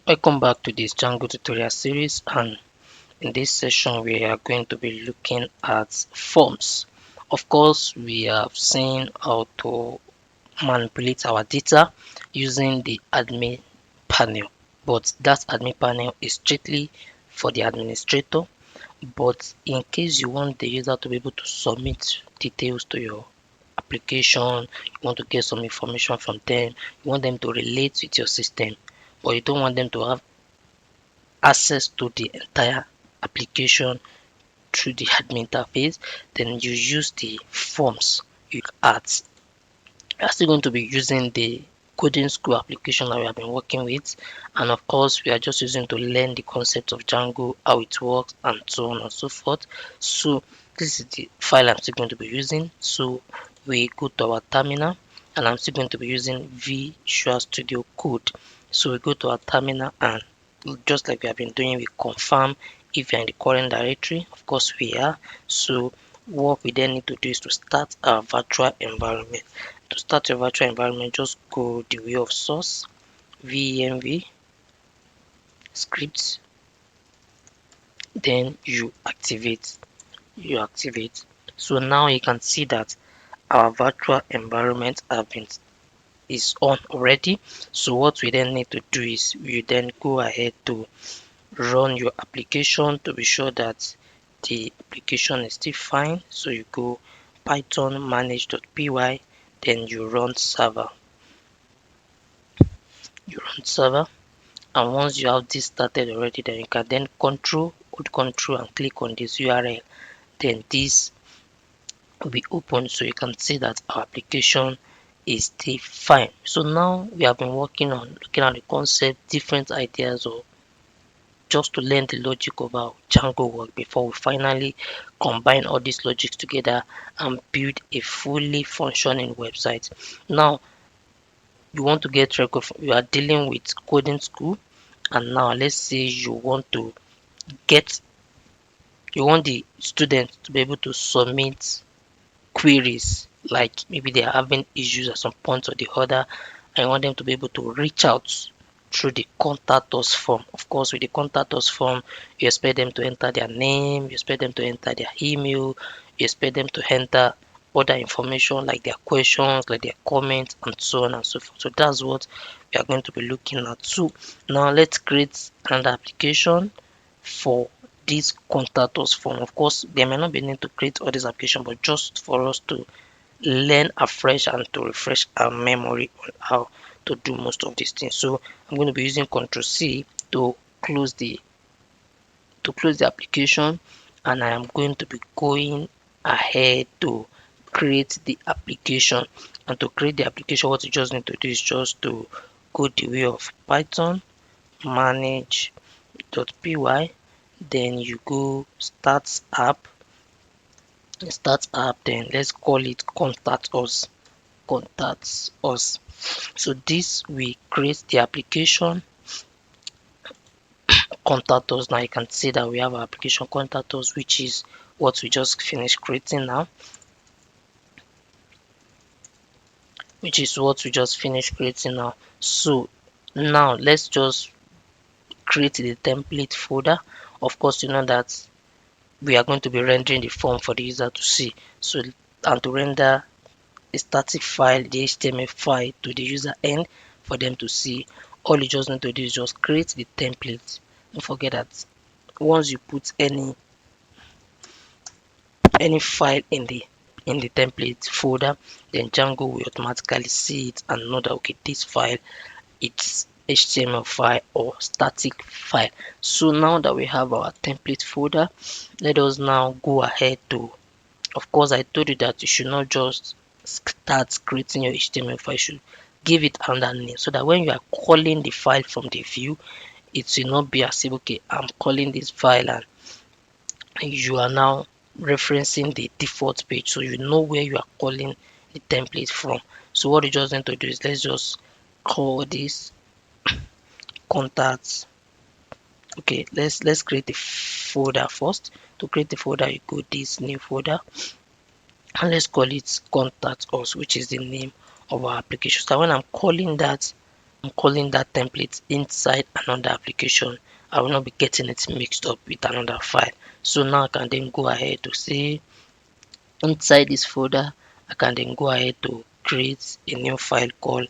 Welcome back to this Django tutorial series, and in this session we are going to be looking at forms. Of course, we have seen how to manipulate our data using the admin panel, but that admin panel is strictly for the administrator. But in case you want the user to be able to submit details to your application, you want to get some information from them, you want them to relate with your system, but you don't want them to have access to the entire application through the admin interface, then you use the forms you add. We're still going to be using the coding school application that we have been working with, and of course we are just using to learn the concept of Django, how it works, and so on and so forth. So this is the file I'm still going to be using. So we go to our terminal, and I'm still going to be using Visual Studio Code. So we go to our terminal, and just like we have been doing, we confirm if you're in the current directory. Of course we are. So what we then need to do is to start our virtual environment. To start your virtual environment, just go the way of source, venv scripts, then you activate. So now you can see that our virtual environment is on already. So what we then need to do is we then go ahead to run your application to be sure that the application is still fine. So you go python manage.py, then you run server. And once you have this started already, then you can then hold control and click on this URL. Then this will be open, so you can see that our application is still fine. So now we have been working on looking at the concept, different ideas, or just to learn the logic of how Django works before we finally combine all these logics together and build a fully functioning website. Now you want to get record, you are dealing with coding school, and now let's say get you want the students to be able to submit queries, like maybe they are having issues at some point or the other, and you want them to be able to reach out through the contact us form. Of course, with the contact us form, you expect them to enter their name, you expect them to enter their email, you expect them to enter other information like their questions, like their comments, and so on and so forth. So that's what we are going to be looking at. So now let's create another application for this contact us form. Of course, there may not be need to create all this application, but just for us to learn afresh and to refresh our memory on how to do most of these things. So I'm going to be using Ctrl C to close the application, and I am going to be going ahead to create the application. And to create the application, what you just need to do is just to go the way of Python manage.py, then you go start app, then let's call it contacts us. So this we create the application contact us. Now you can see that we have our application contact us, which is what we just finished creating now, so now let's just create the template folder. Of course, you know that we are going to be rendering the form for the user to see. So, and to render a static file, the HTML file, to the user end for them to see, all you just need to do is just create the template. Don't forget that once you put any file in the template folder, then Django will automatically see it and know that okay, this file, it's HTML file or static file. So now that we have our template folder, let us now go ahead to, of course I told you that you should not just start creating your HTML file, you should give it another name, so that when you are calling the file from the view, it will not be as if okay, I'm calling this file and you are now referencing the default page, so you know where you are calling the template from. So what you just need to do is let's just call this contacts. Okay, let's create a folder first. To create the folder, you go this new folder, and let's call it contact us, which is the name of our application. So when I'm calling that I'm calling that template inside another application. I will not be getting it mixed up with another file. So now I can then go ahead to say inside this folder, I can then go ahead to create a new file called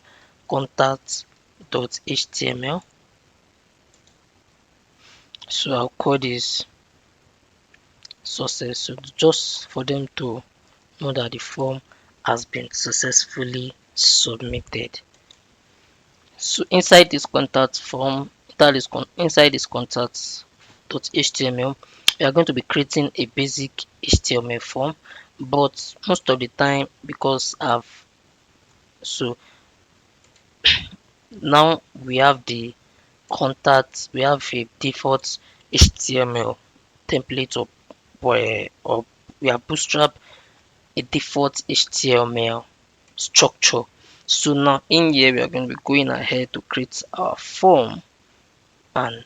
contact.html. So I'll call this success. So just for them to know that the form has been successfully submitted. So inside this contact form, inside this contact.html, we are going to be creating a basic HTML form, but most of the time, because I've so now we have the contact, we have a default HTML template or we have bootstrap a default HTML structure. So now in here we are going to be going ahead to create our form, and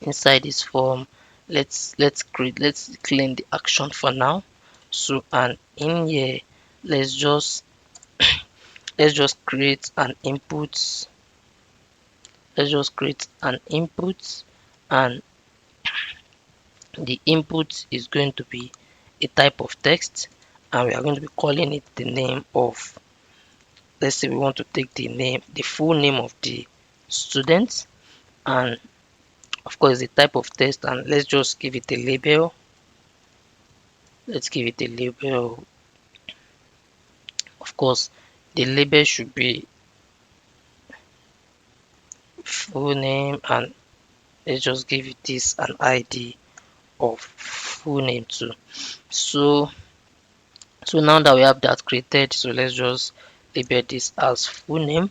inside this form let's clean the action for now. So and in here let's just create an input. Let's just create an input, and the input is going to be a type of text, and we are going to be calling it the name of, let's say we want to take the full name of the student, and of course the type of text, and let's just give it a label. Let's give it a label. Of course the label should be full name, and let's just give it this an ID of full name too. So now that we have that created, so let's just label this as full name.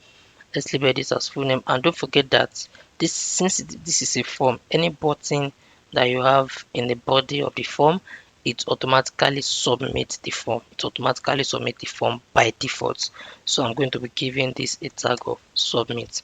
Let's label this as full name, and don't forget that since this is a form, any button that you have in the body of the form, it automatically submits the form. It automatically submits the form by default. So I'm going to be giving this a tag of submit.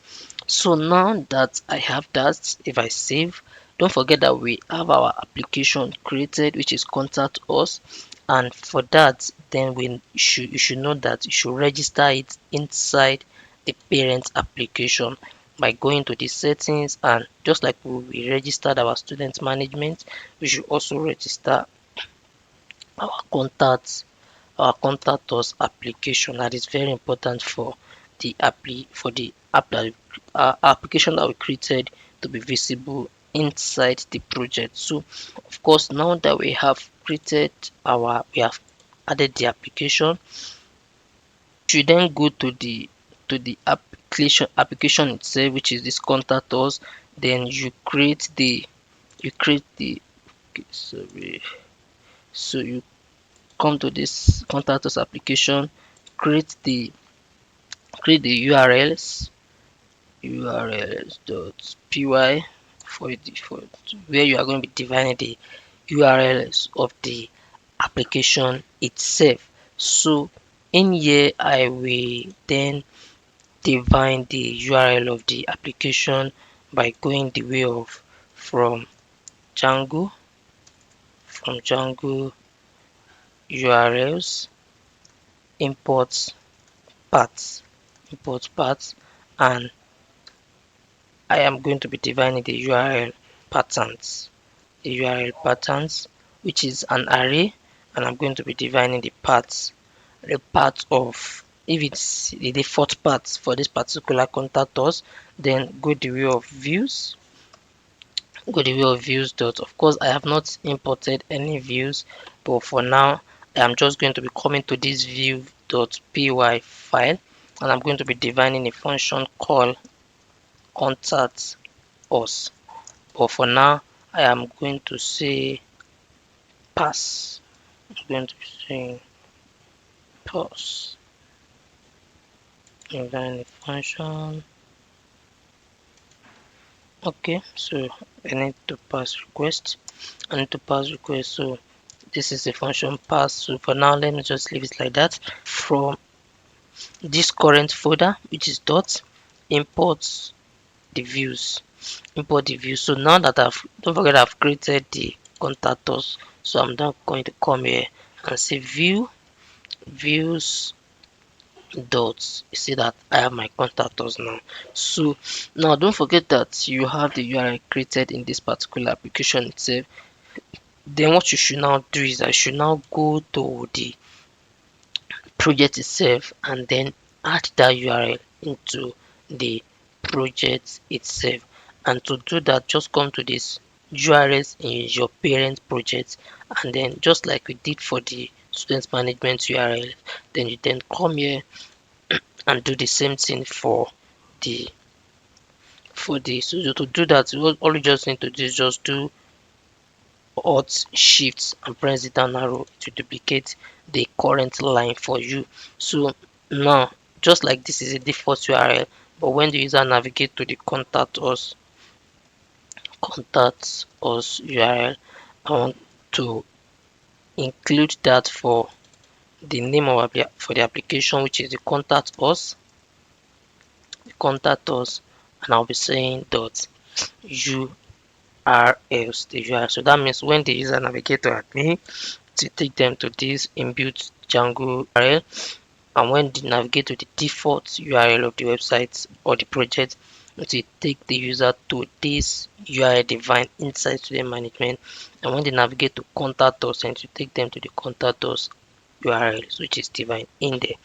So now that I have that, if I save, don't forget that we have our application created, which is contact us, and for that then you should know that you should register it inside the parent application by going to the settings, and just like we registered our student management, we should also register our contact us application. That is very important for the application that we created to be visible inside the project. So of course now that we have added the application, you then go to the application itself, which is this contact us. Then you create the okay, sorry. So you come to this contact us application, create the urls.py for where you are going to be defining the urls of the application itself. So in here I will then define the url of the application by going the way of from Django urls import paths, and I am going to be defining the URL patterns, which is an array, and I'm going to be defining the path of, if it's the default path for this particular contact us, then go the way of views. Dot. Of course, I have not imported any views, but for now, I'm just going to be coming to this view.py file, and I'm going to be defining a function called contact us. But for now, I am going to say pass. I'm going to be saying pass. And then the function. Okay, so I need to pass request. So this is the function pass. So for now, let me just leave it like that. From this current folder, which is dot, import the views. So now that don't forget I've created the contact us. So I'm now going to come here and say views dots. You see that I have my contact us now. So now don't forget that you have the URL created in this particular application itself. Then what you should now do is I should now go to the project itself and then add that URL into the project itself. And to do that, just come to this URLs in your parent project, and then just like we did for the student management URL, then you then come here and do the same thing the for the so to do that, all you just need to do is just do Alt Shift and press the down arrow to duplicate the current line for you. So now, just like this is a default URL, but when the user navigate to the contact us URL, I want to include that for the name of for the application, which is the contact us, and I'll be saying dot URLs, the URL. So that means when the user navigate to admin to take them to this inbuilt Django URL, and when they navigate to the default URL of the website or the project, it will take the user to this URL defined inside student management, and when they navigate to contact us, and to take them to the contact us URL which is defined in there.